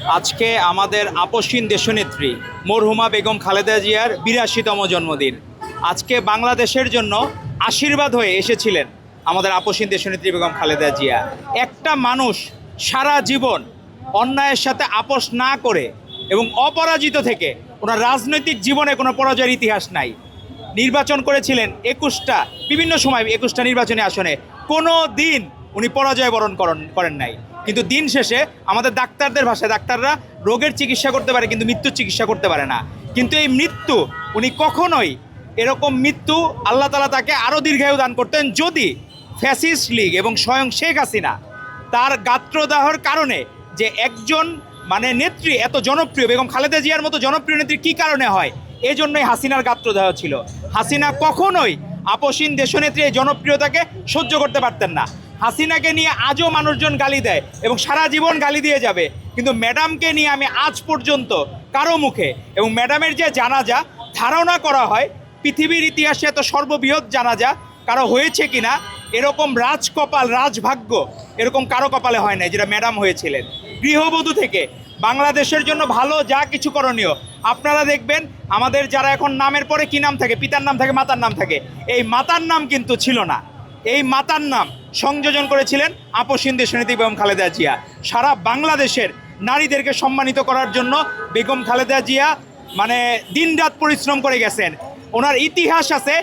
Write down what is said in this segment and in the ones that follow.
আজকে আমাদের আপসহীন দেশনেত্রী মরহুমা বেগম খালেদা জিয়ার ৮২তম জন্মদিন। আজকে বাংলাদেশের জন্য আশীর্বাদ হয়ে এসেছিলেন আমাদের আপসহীন দেশনেত্রী বেগম খালেদা জিয়া। একটা মানুষ সারা জীবন অন্যায়ের সাথে আপোষ না করে এবং অপরাজিত থেকে ওনার রাজনৈতিক জীবনে কোনো পরাজয়ের ইতিহাস নাই। নির্বাচন করেছিলেন ২১টা, বিভিন্ন সময় ২১টা নির্বাচনী আসনে, কোনো দিন উনি পরাজয় বরণ করেন নাই। কিন্তু দিন শেষে আমাদের ডাক্তারদের ভাষায়, ডাক্তাররা রোগের চিকিৎসা করতে পারে কিন্তু মৃত্যুর চিকিৎসা করতে পারে না। কিন্তু এই মৃত্যু উনি কখনোই, এরকম মৃত্যু আল্লাহ তাআলা তাকে আরও দীর্ঘায়ু দান করতেন যদি ফ্যাসিস্ট লীগ এবং স্বয়ং শেখ হাসিনা তার গাত্রদাহর কারণে, যে একজন নেত্রী এত জনপ্রিয়, বেগম খালেদা জিয়ার মতো জনপ্রিয় নেত্রী কী কারণে হয়, এই জন্যই হাসিনার গাত্রদাহ ছিল। হাসিনা কখনোই আপসহীন দেশনেত্রী এই জনপ্রিয়তাকে সহ্য করতে পারতেন না। হাসিনাকে নিয়ে আজও মানুষজন গালি দেয় এবং সারা জীবন গালি দিয়ে যাবে, কিন্তু ম্যাডামকে নিয়ে আমি আজ পর্যন্ত কারো মুখে, এবং ম্যাডামের যে জানাজা ধারণা করা হয় পৃথিবীর ইতিহাসে এত সর্ববৃহৎ জানাজা কারো হয়েছে কিনা, এরকম রাজকপাল, রাজভাগ্য এরকম কারো কপালে হয় না যেটা ম্যাডাম হয়েছিলেন। গৃহবধূ থেকে বাংলাদেশের জন্য ভালো যা কিছু করণীয়, আপনারা দেখবেন আমাদের যারা এখন নামের পরে কী নাম থাকে, পিতার নাম থাকে, মাতার নাম থাকে, এই মাতার নাম কিন্তু ছিল না। এই মাতার নাম সংযোজন করেছিলেন আপসহীন দেশনেত্রী বেগম খালেদা জিয়া। সারা বাংলাদেশের নারীদেরকে সম্মানিত করার জন্য বেগম খালেদা জিয়া দিনরাত পরিশ্রম করে গেছেন। ওনার ইতিহাস আছে,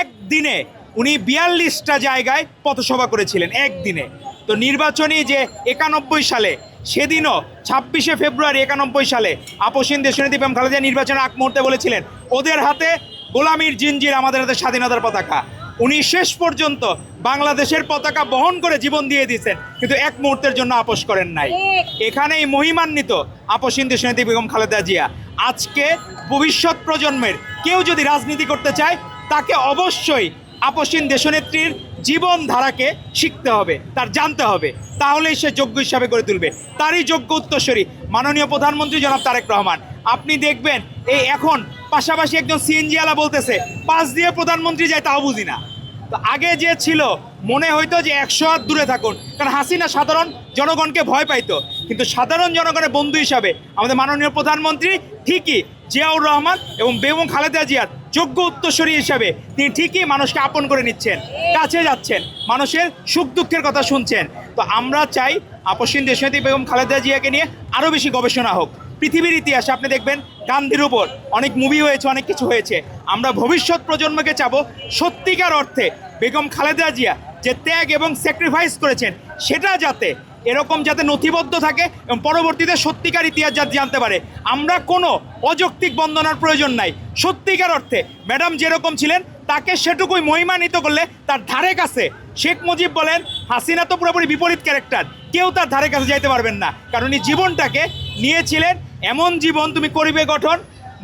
একদিনে উনি ৪২টা জায়গায় পথসভা করেছিলেন একদিনে। তো নির্বাচনী যে ৯১ সালে, সেদিনও ২৬শে ফেব্রুয়ারি ৯১ সালে আপসহীন দেশনেত্রী বেগম খালেদা জিয়া নির্বাচনের আগ মুহূর্তে বলেছিলেন, ওদের হাতে গোলামির জিঞ্জির, আমাদের হাতে স্বাধীনতার পতাকা। উনি শেষ পর্যন্ত বাংলাদেশের পতাকা বহন করে জীবন দিয়ে দিয়েছেন, কিন্তু এক মুহূর্তের জন্য আপোষ করেন নাই। এখানেই মহিমান্বিত আপসহীন দেশনেত্রী বেগম খালেদা জিয়া। আজকে ভবিষ্যৎ প্রজন্মের কেউ যদি রাজনীতি করতে চায়, তাকে অবশ্যই আপসহীন দেশনেত্রীর জীবনধারাকে শিখতে হবে, তার জানতে হবে, তাহলেই সে যোগ্য হিসাবে গড়ে তুলবে। তারই যোগ্য উত্তরসূরি মাননীয় প্রধানমন্ত্রী জনাব তারেক রহমান। আপনি দেখবেন এই এখন পাশাপাশি একজন সিএনজিওয়ালা বলতেছে পাশ দিয়ে প্রধানমন্ত্রী যায়, তাও বুঝি না। তো আগে যে ছিল মনে হইতো যে ১০০ হাত দূরে থাকুন, কারণ হাসিনা সাধারণ জনগণকে ভয় পাইতো, কিন্তু সাধারণ জনগণের বন্ধু হিসাবে আমাদের মাননীয় প্রধানমন্ত্রী ঠিকই জিয়াউর রহমান এবং বেগম খালেদা জিয়ার যোগ্য উত্তরসূরি হিসাবে তিনি ঠিকই মানুষকে আপন করে নিচ্ছেন, কাছে যাচ্ছেন, মানুষের সুখ দুঃখের কথা শুনছেন। তো আমরা চাই আপসহীন দেশনেত্রী বেগম খালেদা জিয়াকে নিয়ে আরও বেশি গবেষণা হোক। পৃথিবীর ইতিহাসে আপনি দেখবেন গান্ধীর উপর অনেক মুভি হয়েছে, অনেক কিছু হয়েছে। আমরা ভবিষ্যৎ প্রজন্মকে চাবো সত্যিকার অর্থে বেগম খালেদা জিয়া যে ত্যাগ এবং স্যাক্রিফাইস করেছেন, সেটা যাতে এরকম নথিবদ্ধ থাকে এবং পরবর্তীতে সত্যিকার ইতিহাস যাতে জানতে পারে। আমরা কোনো অযৌক্তিক বন্দনার প্রয়োজন নাই। সত্যিকার অর্থে ম্যাডাম যেরকম ছিলেন তাকে সেটুকুই মহিমান্বিত করলে তার ধারে কাছে, শেখ মুজিব বলেন, হাসিনা তো পুরোপুরি বিপরীত ক্যারেক্টার, কেউ তার ধারে কাছে যাইতে পারবেন না, কারণ এই জীবনটাকে নিয়েছিলেন এমন জীবন, তুমি করিবে গঠন,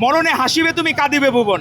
মরণে হাসিবে তুমি, কাঁদিবে ভুবন।